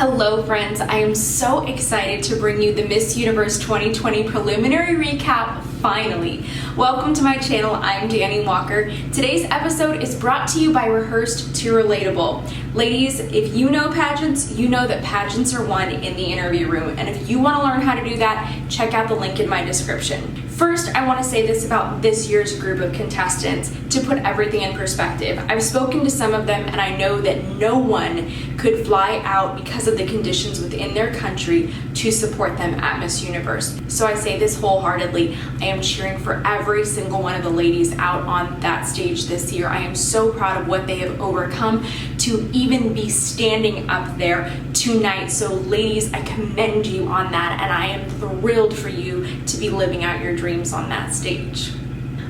Hello friends, I am so excited to bring you the Miss Universe 2020 preliminary recap finally. Welcome to my channel, I'm Danny Walker. Today's episode is brought to you by Rehearsed to Relatable. Ladies, if you know pageants, you know that pageants are won in the interview room, and if you want to learn how to do that, check out the link in my description. First, I want to say this about this year's group of contestants to put everything in perspective. I've spoken to some of them and I know that no one could fly out because of the conditions within their country to support them at Miss Universe. So I say this wholeheartedly. I am cheering for every single one of the ladies out on that stage this year. I am so proud of what they have overcome to even be standing up there tonight. So ladies, I commend you on that, and I am thrilled for you to be living out your dreams on that stage.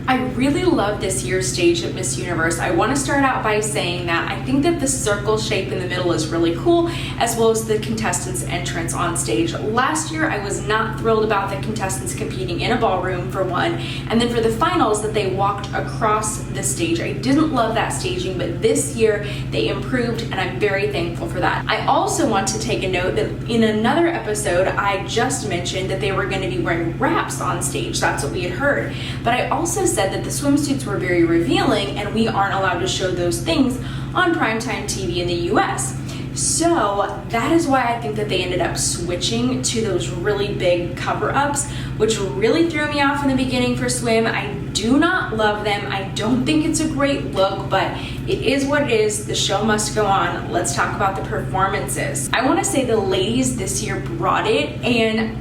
I really love this year's stage at Miss Universe. I want to start out by saying that I think that the circle shape in the middle is really cool, as well as the contestants' entrance on stage. Last year, I was not thrilled about the contestants competing in a ballroom, for one, and then for the finals that they walked across the stage. I didn't love that staging, but this year they improved, and I'm very thankful for that. I also want to take a note that in another episode, I just mentioned that they were going to be wearing wraps on stage. That's what we had heard. But I also said that the swimsuits were very revealing and we aren't allowed to show those things on primetime TV in the US. So that is why I think that they ended up switching to those really big cover-ups, which really threw me off in the beginning for swim. I do not love them. I don't think it's a great look, but it is what it is. The show must go on. Let's talk about the performances. I want to say the ladies this year brought it, and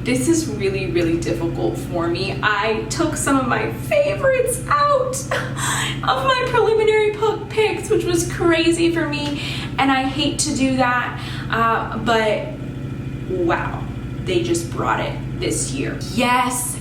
this is really, really difficult for me. I took some of my favorites out of my preliminary picks, which was crazy for me, and I hate to do that, but wow, they just brought it this year. Yes,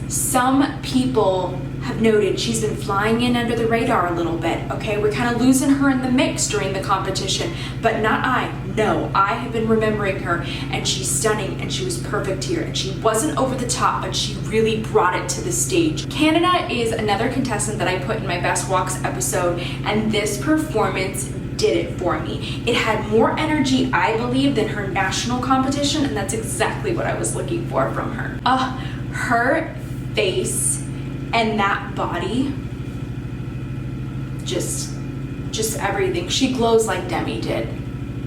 some people have noted she's been flying in under the radar a little bit, okay? We're kind of losing her in the mix during the competition, but not I. No, I have been remembering her, and she's stunning, and she was perfect here, and she wasn't over the top, but she really brought it to the stage. Canada is another contestant that I put in my Best Walks episode, and this performance did it for me. It had more energy, I believe, than her national competition, and that's exactly what I was looking for from her. Her face and that body, just everything. She glows like Demi did.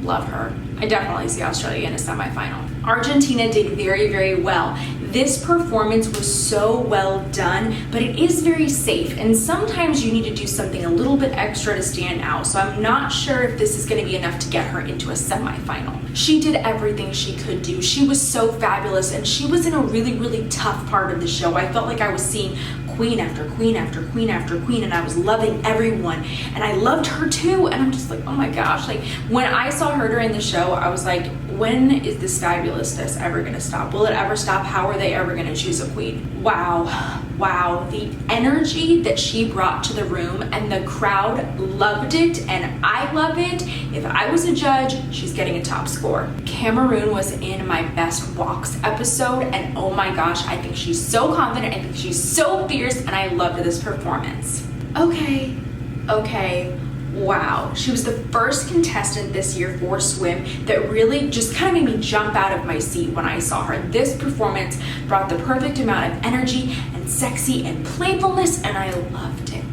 Love her. I definitely see Australia in a semifinal. Argentina did very, very well. This performance was so well done, but it is very safe, and sometimes you need to do something a little bit extra to stand out, so I'm not sure if this is going to be enough to get her into a semifinal. She did everything she could do. She was so fabulous, and she was in a really, really tough part of the show. I felt like I was seeing queen after queen after queen after queen, and I was loving everyone, and I loved her too, and I'm just like, oh my gosh. Like, when I saw her during the show, I was like, when is this fabulousness ever gonna stop? Will it ever stop? How are they ever gonna choose a queen? Wow, the energy that she brought to the room, and the crowd loved it, and I love it. If I was a judge, she's getting a top score. Cameroon was in my Best Walks episode, and oh my gosh, I think she's so confident, I think she's so fierce, and I loved this performance. Okay, wow. She was the first contestant this year for swim that really just kind of made me jump out of my seat when I saw her. This performance brought the perfect amount of energy and sexy and playfulness, and I loved it.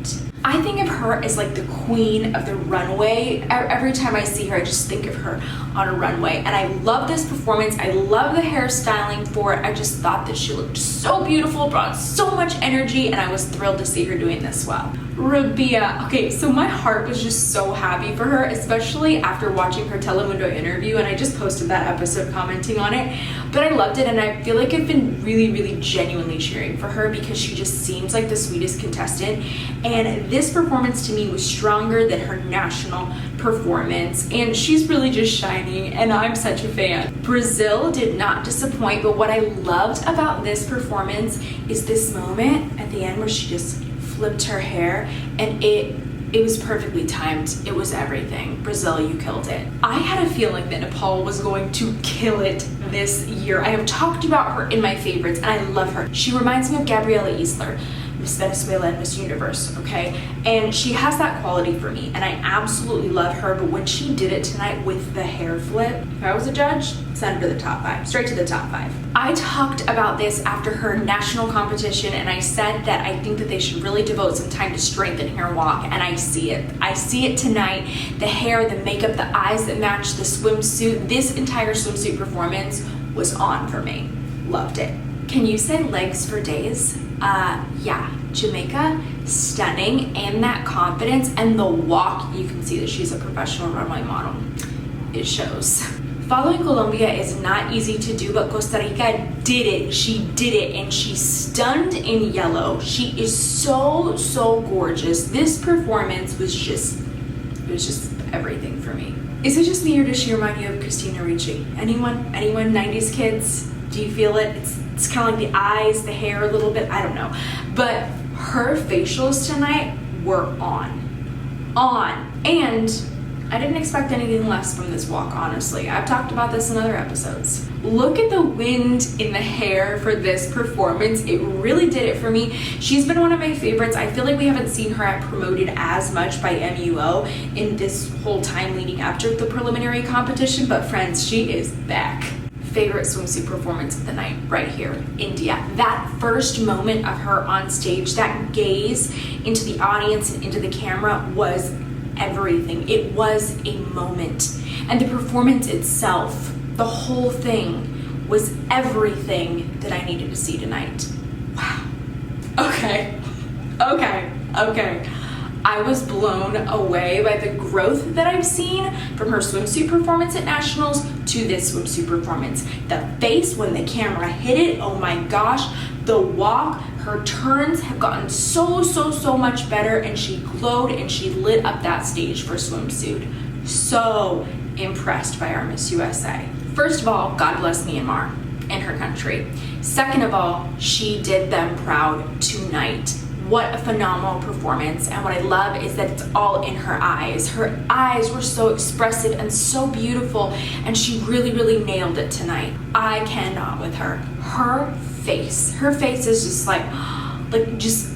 I think of her as like the queen of the runway. Every time I see her, I just think of her on a runway, and I love this performance. I love the hairstyling for it. I just thought that she looked so beautiful, brought so much energy, and I was thrilled to see her doing this well. Rabiya. Okay, so my heart was just so happy for her, especially after watching her Telemundo interview, and I just posted that episode commenting on it, but I loved it, and I feel like I've been really, really genuinely cheering for her because she just seems like the sweetest contestant, and this performance to me was stronger than her national performance, and she's really just shining, and I'm such a fan. Brazil did not disappoint, but what I loved about this performance is this moment at the end where she just flipped her hair, and it was perfectly timed. It was everything. Brazil, you killed it. I had a feeling that Nepal was going to kill it this year. I have talked about her in my favorites, and I love her. She reminds me of Gabriela Isler. Miss Venezuela and Miss Universe, okay? And she has that quality for me, and I absolutely love her, but when she did it tonight with the hair flip, if I was a judge, send her to the top 5, straight to the top 5. I talked about this after her national competition, and I said that I think that they should really devote some time to strengthening her walk, and I see it. I see it tonight. The hair, the makeup, the eyes that match the swimsuit, this entire swimsuit performance was on for me. Loved it. Can you say legs for days? Yeah, Jamaica, stunning, and that confidence and the walk, you can see that she's a professional runway model. It shows. Following Colombia is not easy to do, but Costa Rica did it. She did it, and she stunned in yellow. She is so, so gorgeous. This performance was just everything for me. Is it just me, or does she remind you of Christina Ricci? Anyone? 90s kids? Do you feel it? It's kind of like the eyes, the hair a little bit, I don't know. But her facials tonight were on. And I didn't expect anything less from this walk, honestly. I've talked about this in other episodes. Look at the wind in the hair for this performance. It really did it for me. She's been one of my favorites. I feel like we haven't seen her promoted as much by MUO in this whole time leading up to the preliminary competition, but friends, she is back. Favorite swimsuit performance of the night, right here, India. That first moment of her on stage, that gaze into the audience and into the camera was everything. It was a moment. And the performance itself, the whole thing, was everything that I needed to see tonight. Wow. Okay. I was blown away by the growth that I've seen from her swimsuit performance at nationals to this swimsuit performance. The face when the camera hit it, oh my gosh. The walk, her turns have gotten so much better, and she glowed and she lit up that stage for swimsuit. So impressed by our Miss USA. First of all, God bless Myanmar and her country. Second of all, she did them proud tonight. What a phenomenal performance, and what I love is that it's all in her eyes. Her eyes were so expressive and so beautiful, and she really nailed it tonight. I cannot with her. Her face is just like just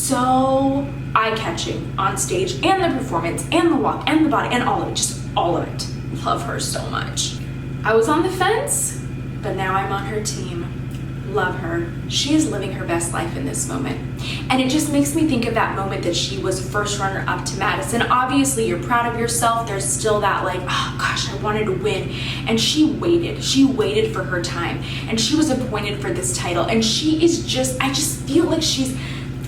so eye-catching on stage, and the performance, and the walk, and the body, and all of it, just all of it. Love her so much. I was on the fence, but now I'm on her team. Love her. She is living her best life in this moment. And it just makes me think of that moment that she was first runner up to Madison. Obviously, you're proud of yourself. There's still that like, oh gosh, I wanted to win. And she waited for her time. And she was appointed for this title. And she is just, I just feel like she's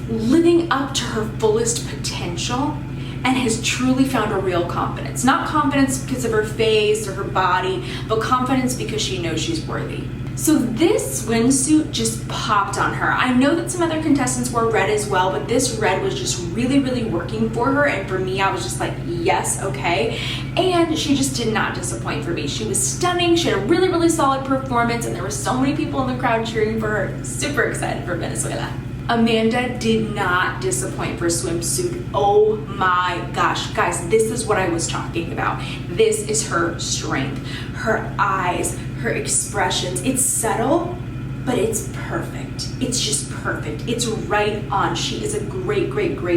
living up to her fullest potential and has truly found a real confidence. Not confidence because of her face or her body, but confidence because she knows she's worthy. So this swimsuit just popped on her. I know that some other contestants wore red as well, but this red was just really working for her, and for me, I was just like, yes, okay. And she just did not disappoint for me. She was stunning. She had a really solid performance, and there were so many people in the crowd cheering for her. Super excited for Venezuela. Amanda did not disappoint for swimsuit. Oh my gosh, guys, this is what I was talking about. This is her strength, her eyes, her expressions. It's subtle, but it's perfect. It's just perfect. It's right on. She is a great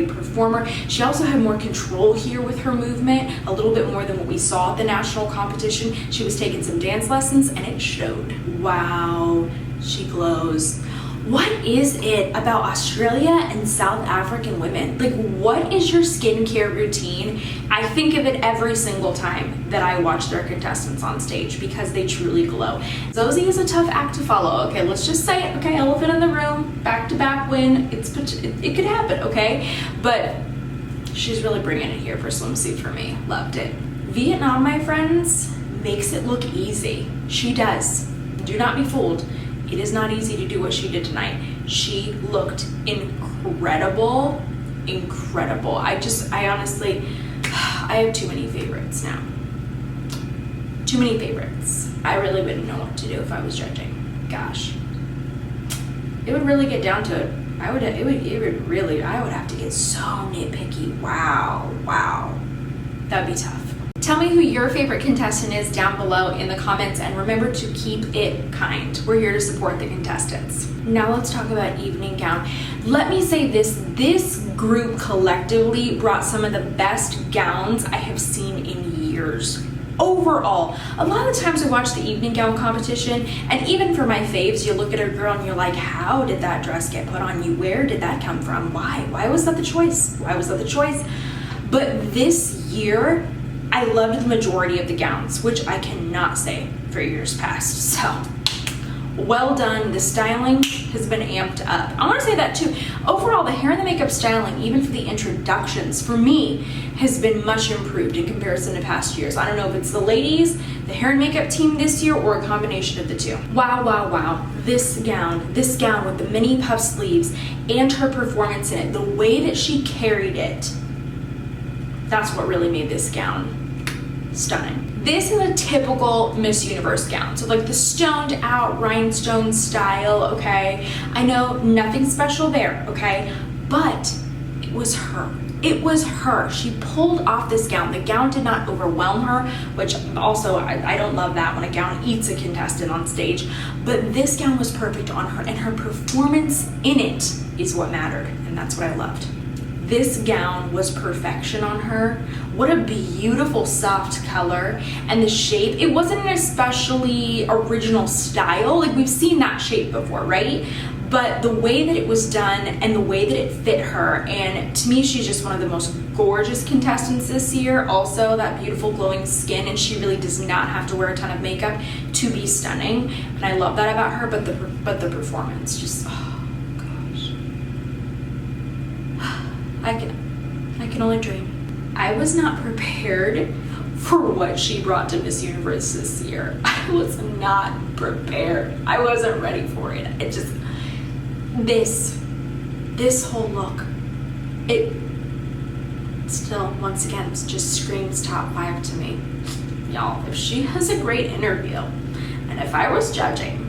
performer. She also had more control here with her movement, a little bit more than what we saw at the national competition. She was taking some dance lessons, and it showed. Wow, she glows. What is it about Australia and South African women? Like, what is your skincare routine? I think of it every single time that I watch their contestants on stage because they truly glow. Zosie is a tough act to follow. Okay, let's just say it. Okay, elephant in the room, back-to-back win. It could happen, okay? But she's really bringing it here for swimsuit for me. Loved it. Vietnam, my friends, makes it look easy. She does. Do not be fooled. It is not easy to do what she did tonight. She looked incredible. I honestly, I have too many favorites now. Too many favorites. I really wouldn't know what to do if I was judging. Gosh. It would really get down to it. I would have to get so nitpicky. Wow. That'd be tough. Tell me who your favorite contestant is down below in the comments, and remember to keep it kind. We're here to support the contestants. Now let's talk about evening gown. Let me say this group collectively brought some of the best gowns I have seen in years. Overall, a lot of the times I watch the evening gown competition, and even for my faves, you look at a girl and you're like, how did that dress get put on you? Where did that come from? Why was that the choice? Why was that the choice? But this year, I loved the majority of the gowns, which I cannot say for years past. So, well done. The styling has been amped up. I want to say that too. Overall, the hair and the makeup styling, even for the introductions, for me, has been much improved in comparison to past years. I don't know if it's the ladies, the hair and makeup team this year, or a combination of the two. Wow, wow, wow. This gown with the mini puff sleeves and her performance in it, the way that she carried it, that's what really made this gown stunning. This is a typical Miss Universe gown. So like the stoned out rhinestone style, okay? I know nothing special there, okay? But it was her. It was her. She pulled off this gown. The gown did not overwhelm her, which also I don't love that when a gown eats a contestant on stage. But this gown was perfect on her, and her performance in it is what mattered, and that's what I loved. This gown was perfection on her. What a beautiful soft color, and the shape. It wasn't an especially original style. Like we've seen that shape before, right? But the way that it was done and the way that it fit her, and to me, she's just one of the most gorgeous contestants this year. Also, that beautiful glowing skin, and she really does not have to wear a ton of makeup to be stunning. And I love that about her, but the performance, just, oh gosh. I can only dream. I was not prepared for what she brought to Miss Universe this year. I was not prepared. I wasn't ready for it. It just, this whole look, it still, once again, just screams top 5 to me. Y'all, if she has a great interview, and if I was judging,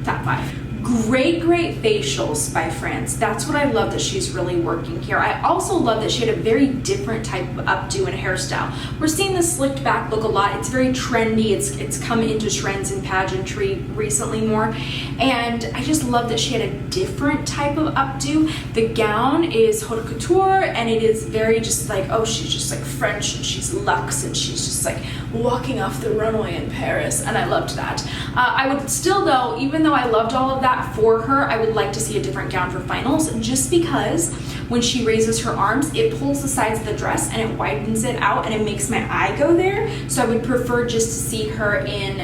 top 5. Great facials by France. That's what I love that she's really working here. I also love that she had a very different type of updo and hairstyle. We're seeing the slicked back look a lot. It's very trendy. It's come into trends in pageantry recently more. And I just love that she had a different type of updo. The gown is haute couture, and it is very just like, oh, she's just like French, and she's luxe, and she's just like walking off the runway in Paris, and I loved that. I would still though, even though I loved all of that for her, I would like to see a different gown for finals, just because when she raises her arms, it pulls the sides of the dress and it widens it out, and it makes my eye go there. So I would prefer just to see her in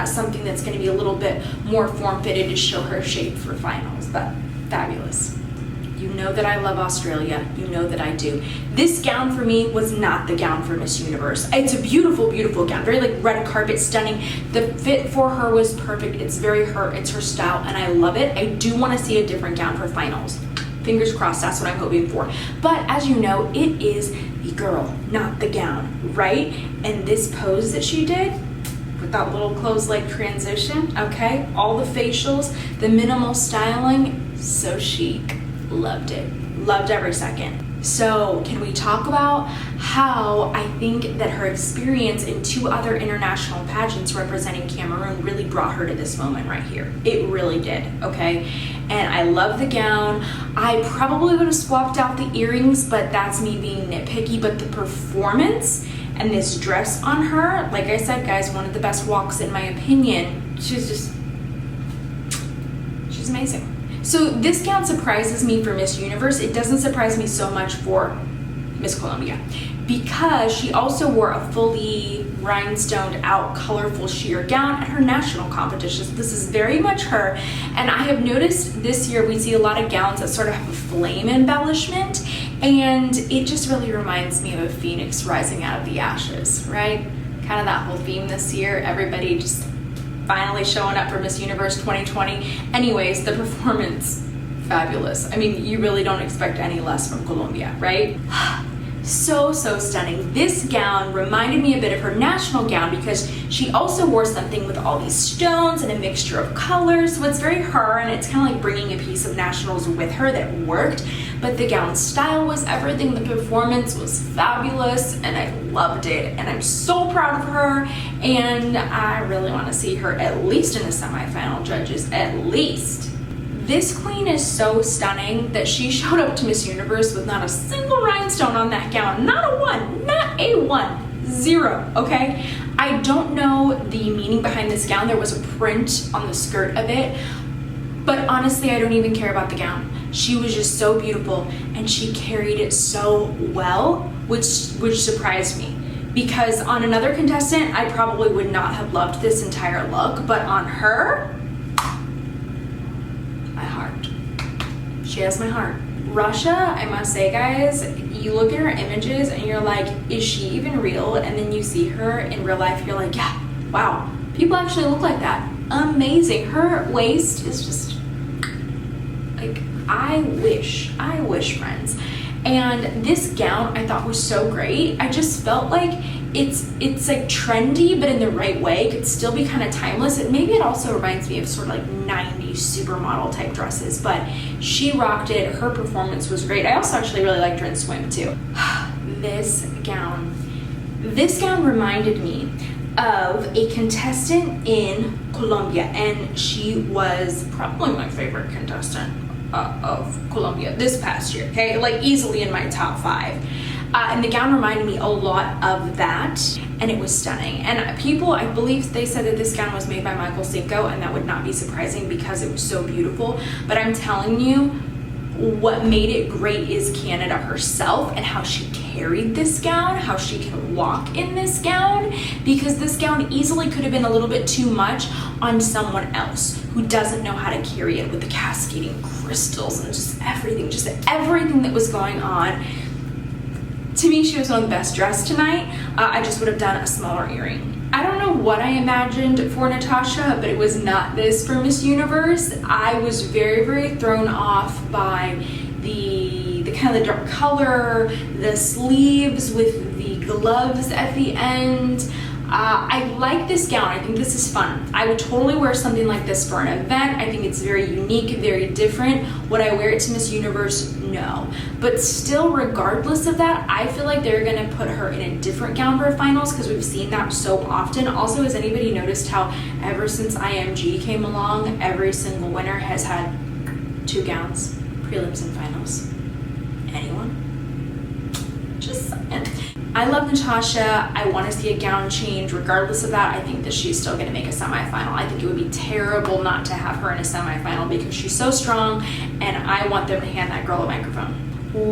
something that's going to be a little bit more form-fitted to show her shape for finals. But fabulous. You know that I love Australia. You know that I do. This gown for me was not the gown for Miss Universe. It's a beautiful, beautiful gown. Very like red carpet, stunning. The fit for her was perfect. It's very her. It's her style, and I love it. I do want to see a different gown for finals. Fingers crossed, that's what I'm hoping for. But as you know, it is the girl, not the gown, right? And this pose that she did, with that little closed leg transition, okay? All the facials, the minimal styling, so chic. Loved it. Loved every second. So can we talk about how I think that her experience in 2 other international pageants representing Cameroon really brought her to this moment right here? It really did, okay? And I love the gown. I probably would have swapped out the earrings, but that's me being nitpicky. But the performance and this dress on her, like I said, guys, one of the best walks in my opinion. She's amazing. So this gown surprises me for Miss Universe. It doesn't surprise me so much for Miss Colombia, because she also wore a fully rhinestoned out colorful sheer gown at her national competitions. This is very much her, and I have noticed this year we see a lot of gowns that sort of have a flame embellishment, and it just really reminds me of a phoenix rising out of the ashes, right? Kind of that whole theme this year, everybody just finally showing up for Miss Universe 2020. Anyways, the performance, fabulous. I mean, you really don't expect any less from Colombia, right? So stunning. This gown reminded me a bit of her national gown, because she also wore something with all these stones and a mixture of colors. So it's very her, and it's kind of like bringing a piece of nationals with her that worked. but the gown style was everything. The performance was fabulous and I loved it, and I'm so proud of her, and I really want to see her at least in the semifinal, judges, at least. This queen is so stunning that she showed up to Miss Universe with not a single rhinestone on that gown. Not a one, not a one, zero, okay? I don't know the meaning behind this gown. There was a print on the skirt of it, but honestly, I don't even care about the gown. She was just so beautiful and she carried it so well, which surprised me. Because on another contestant, I probably would not have loved this entire look, but on her, my heart. She has my heart. Russia, I must say, guys, you look at her images and you're like, is she even real? And then you see her in real life, you're like, yeah, wow, people actually look like that. Amazing. Her waist is just like, I wish, friends. And this gown I thought was so great. I just felt like it's like trendy, but in the right way. It could still be kind of timeless. And maybe it also reminds me of sort of like 90s supermodel type dresses, but she rocked it. Her performance was great. I also actually really liked her in swim too. This gown reminded me of a contestant in Colombia, and she was probably my favorite contestant of Colombia this past year, okay? Like easily in my top 5. And the gown reminded me a lot of that, and it was stunning. And people, I believe they said that this gown was made by Michael Cinco, and that would not be surprising because it was so beautiful. But I'm telling you, what made it great is Canada herself and how she carried this gown, how she can walk in this gown, because this gown easily could have been a little bit too much on someone else who doesn't know how to carry it with the cascading crystals and just everything that was going on. To me, she was one of the best dressed tonight. I just would have done a smaller earring. I don't know what I imagined for Natasha, but it was not this for Miss Universe. I was very, very thrown off by the kind of the dark color, the sleeves with the gloves at the end. I like this gown. I think this is fun. I would totally wear something like this for an event. I think it's very unique, very different. Would I wear it to Miss Universe? No. But still, regardless of that, I feel like they're going to put her in a different gown for finals because we've seen that so often. Also, has anybody noticed how ever since IMG came along, every single winner has had 2 gowns, prelims and finals? Anyone? Just saying. I love Natasha. I want to see a gown change. Regardless of that, I think that she's still going to make a semifinal. I think it would be terrible not to have her in a semifinal because she's so strong, and I want them to hand that girl a microphone.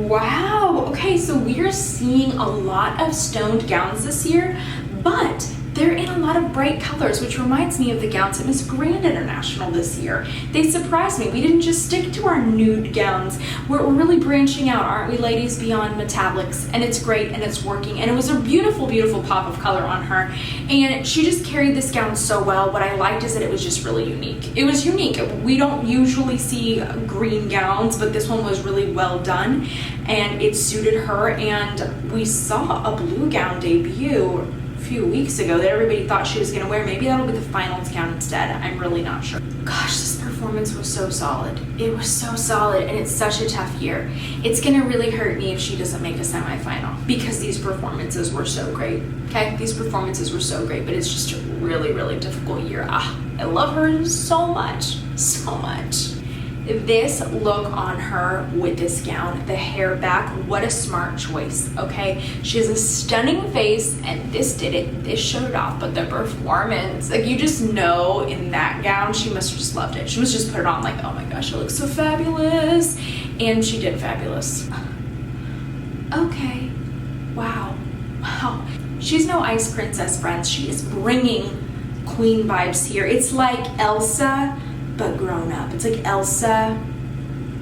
Wow. Okay, so we're seeing a lot of stoned gowns this year, but they're in a lot of bright colors, which reminds me of the gowns at Miss Grand International this year. They surprised me. We didn't just stick to our nude gowns. We're really branching out, aren't we, ladies, beyond metallics? And it's great, and it's working. And it was a beautiful, beautiful pop of color on her. And she just carried this gown so well. What I liked is that it was just really unique. It was unique. We don't usually see green gowns, but this one was really well done, and it suited her. And we saw a blue gown debut few weeks ago that everybody thought she was going to wear. Maybe that'll be the finals gown instead. I'm really not sure. Gosh, this performance was so solid. It was so solid, and it's such a tough year. It's going to really hurt me if she doesn't make a semifinal because these performances were so great. Okay, these performances were so great, but it's just a really, really difficult year. I love her so much, so much. This look on her with this gown, the hair back, what a smart choice, okay? She has a stunning face, and this did it. This showed it off, but the performance, like, you just know in that gown, she must have just loved it. She must just put it on like, oh my gosh, it looks so fabulous. And she did fabulous. Okay, wow, wow. She's no ice princess, friends. She is bringing queen vibes here. It's like Elsa, but grown up. It's like Elsa,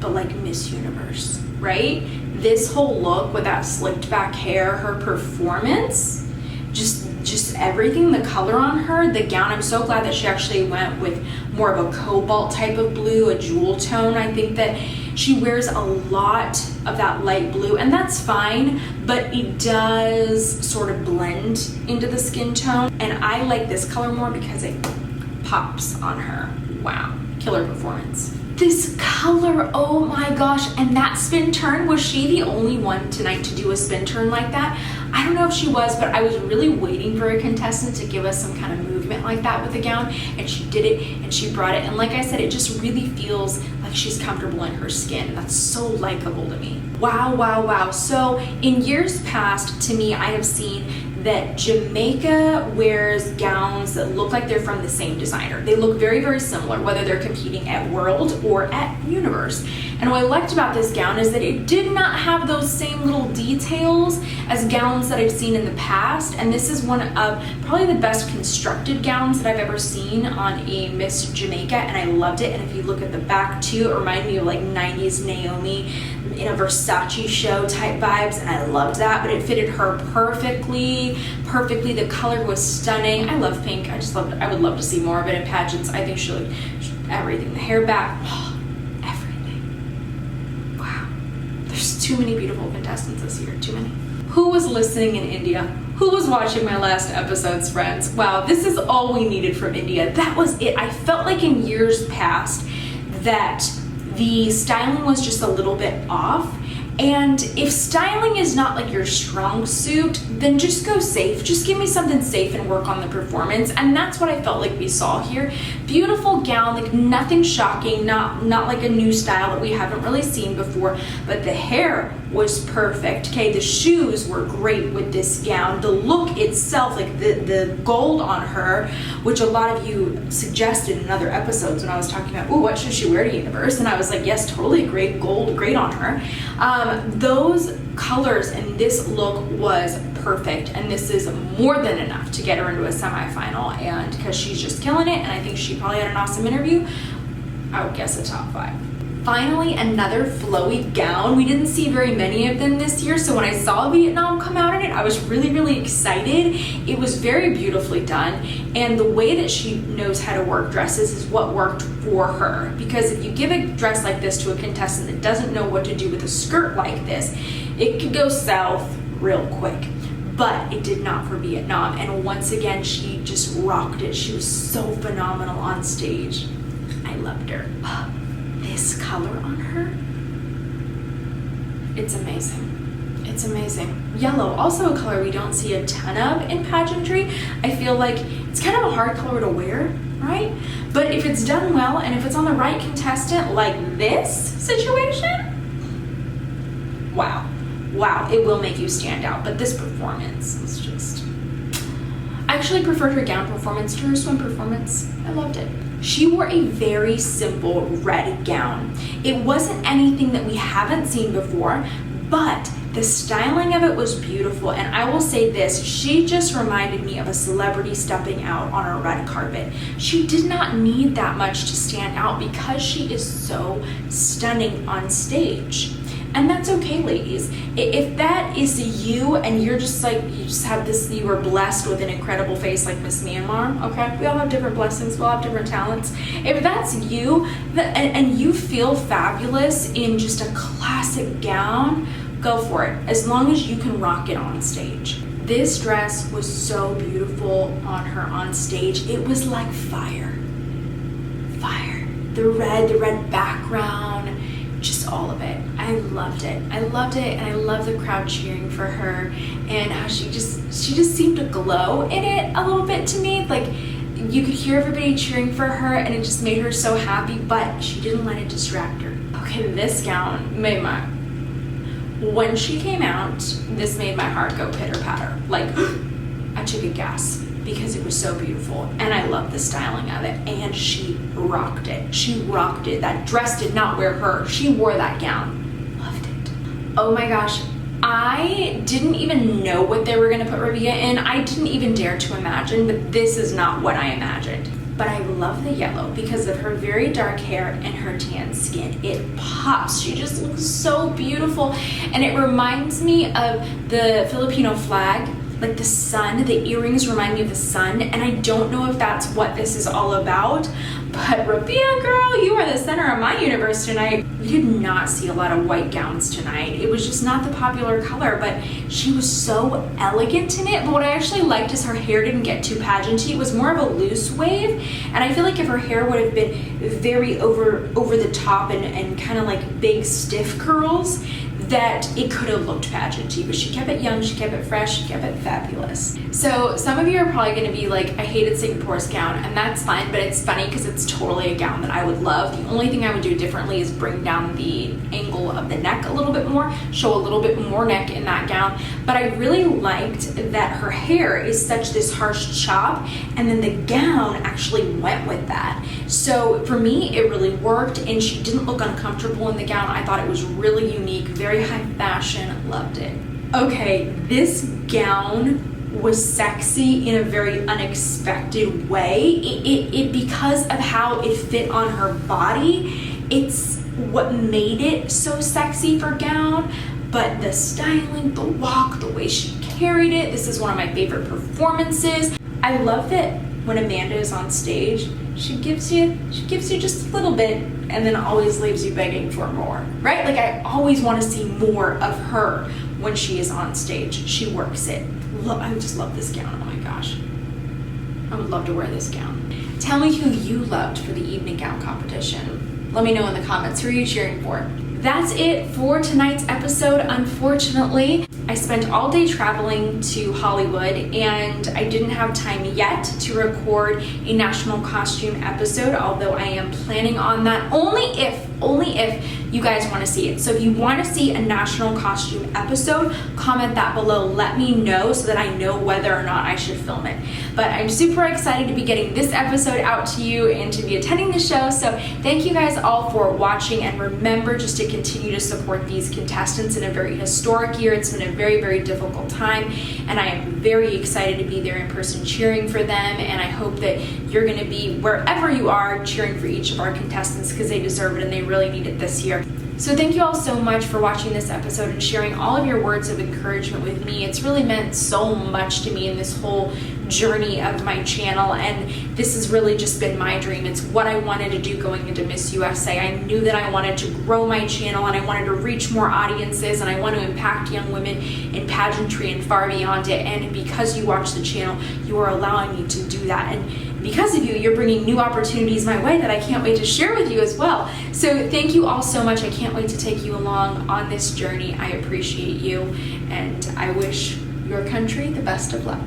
but like Miss Universe, right? This whole look with that slicked back hair, her performance, just everything, the color on her, the gown. I'm so glad that she actually went with more of a cobalt type of blue, a jewel tone. I think that she wears a lot of that light blue, and that's fine, but it does sort of blend into the skin tone. And I like this color more because it pops on her. Wow, killer performance. This color, oh my gosh. And that spin turn, was she the only one tonight to do a spin turn like that? I don't know if she was, but I was really waiting for a contestant to give us some kind of movement like that with the gown, and she did it and she brought it. And like I said, it just really feels like she's comfortable in her skin. That's so likable to me. Wow, wow, wow. So in years past, to me, I have seen that Jamaica wears gowns that look like they're from the same designer. They look very, very similar, whether they're competing at World or at Universe. And what I liked about this gown is that it did not have those same little details as gowns that I've seen in the past. And this is one of probably the best constructed gowns that I've ever seen on a Miss Jamaica, and I loved it. And if you look at the back too, it reminded me of like 90s Naomi in a Versace show type vibes, and I loved that. But it fitted her perfectly. The color was stunning. I love pink. I just loved it. I would love to see more of it in pageants. I think she looked everything. The hair back, everything. Wow. There's too many beautiful contestants this year. Too many. Who was listening in India? Who was watching my last episodes, friends? Wow, this is all we needed from India. That was it. I felt like in years past that the styling was just a little bit off. And if styling is not like your strong suit, then just go safe. Just give me something safe and work on the performance. And that's what I felt like we saw here. Beautiful gown, like nothing shocking, not like a new style that we haven't really seen before, but the hair was perfect. Okay, the shoes were great with this gown. The look itself, like the gold on her, which a lot of you suggested in other episodes when I was talking about, oh, what should she wear to Universe? And I was like, yes, totally great, gold, great on her. Those colors and this look was perfect, and this is more than enough to get her into a semifinal. And because she's just killing it, and I think she probably had an awesome interview, I would guess a top 5. Finally, another flowy gown. We didn't see very many of them this year, so when I saw Vietnam come out in it, I was really, really excited. It was very beautifully done, and the way that she knows how to work dresses is what worked for her. Because if you give a dress like this to a contestant that doesn't know what to do with a skirt like this, it could go south real quick. But it did not for Vietnam, and once again, she just rocked it. She was so phenomenal on stage. I loved her. This color on her, it's amazing. It's amazing. Yellow, also a color we don't see a ton of in pageantry. I feel like it's kind of a hard color to wear, right? But if it's done well, and if it's on the right contestant like this situation, wow. Wow, it will make you stand out. But this performance was just... I actually preferred her gown performance to her swim performance. I loved it. She wore a very simple red gown. It wasn't anything that we haven't seen before, but the styling of it was beautiful. And I will say this, she just reminded me of a celebrity stepping out on a red carpet. She did not need that much to stand out because she is so stunning on stage. And that's okay, ladies. If that is you and you're just like, you just have this, you were blessed with an incredible face like Miss Myanmar, okay? We all have different blessings, we all have different talents. If that's you, and you feel fabulous in just a classic gown, go for it, as long as you can rock it on stage. This dress was so beautiful on her on stage. It was like fire. Fire. The red background, just all of it. I loved it. I loved it, and I love the crowd cheering for her, and how she just seemed to glow in it a little bit to me. Like, you could hear everybody cheering for her, and it just made her so happy, but she didn't let it distract her. Okay, this gown made my... When she came out, this made my heart go pitter-patter. Like, I took a gasp, because it was so beautiful, and I love the styling of it, and she rocked it. She rocked it. That dress did not wear her. She wore that gown. Loved it. Oh my gosh, I didn't even know what they were going to put Rabiya in. I didn't even dare to imagine, but this is not what I imagined. But I love the yellow because of her very dark hair and her tan skin. It pops. She just looks so beautiful, and it reminds me of the Filipino flag like the sun. The earrings remind me of the sun, and I don't know if that's what this is all about, but Rabiya girl, you are the center of my universe tonight. We did not see a lot of white gowns tonight. It was just not the popular color, but she was so elegant in it. But what I actually liked is her hair didn't get too pageanty. It was more of a loose wave, and I feel like if her hair would have been very over the top and kind of like big stiff curls, that it could have looked pageanty, but she kept it young, she kept it fresh, she kept it fabulous. So some of you are probably going to be like, I hated Singapore's gown, and that's fine, but it's funny because it's totally a gown that I would love. The only thing I would do differently is bring down the angle of the neck a little bit more, show a little bit more neck in that gown. But I really liked that her hair is such this harsh chop, and then the gown actually went with that. So for me, it really worked, and she didn't look uncomfortable in the gown. I thought it was really unique, very high fashion, loved it. Okay, this gown was sexy in a very unexpected way. It because of how it fit on her body, it's what made it so sexy for gown. But the styling, the walk, the way she carried it, this is one of my favorite performances. I love that when Amanda is on stage, she gives you just a little bit and then always leaves you begging for more, right? Like I always want to see more of her when she is on stage. She works it. I just love this gown. Oh my gosh. I would love to wear this gown. Tell me who you loved for the evening gown competition. Let me know in the comments. Who are you cheering for? That's it for tonight's episode. Unfortunately, I spent all day traveling to Hollywood and I didn't have time yet to record a national costume episode, although I am planning on that only if you guys want to see it. So if you want to see a national costume episode, comment that below. Let me know so that I know whether or not I should film it. But I'm super excited to be getting this episode out to you and to be attending the show. So thank you guys all for watching, and remember just to continue to support these contestants in a very historic year. It's been a very, very difficult time, and I am very excited to be there in person cheering for them, and I hope that you're going to be wherever you are cheering for each of our contestants because they deserve it and they really need it this year. So thank you all so much for watching this episode and sharing all of your words of encouragement with me. It's really meant so much to me in this whole journey of my channel, and this has really just been my dream. It's what I wanted to do going into Miss USA. I knew that I wanted to grow my channel and I wanted to reach more audiences, and I want to impact young women in pageantry and far beyond it. And because you watch the channel, you are allowing me to do that. And because of you, you're bringing new opportunities my way that I can't wait to share with you as well. So thank you all so much. I can't wait to take you along on this journey. I appreciate you, and I wish your country the best of luck.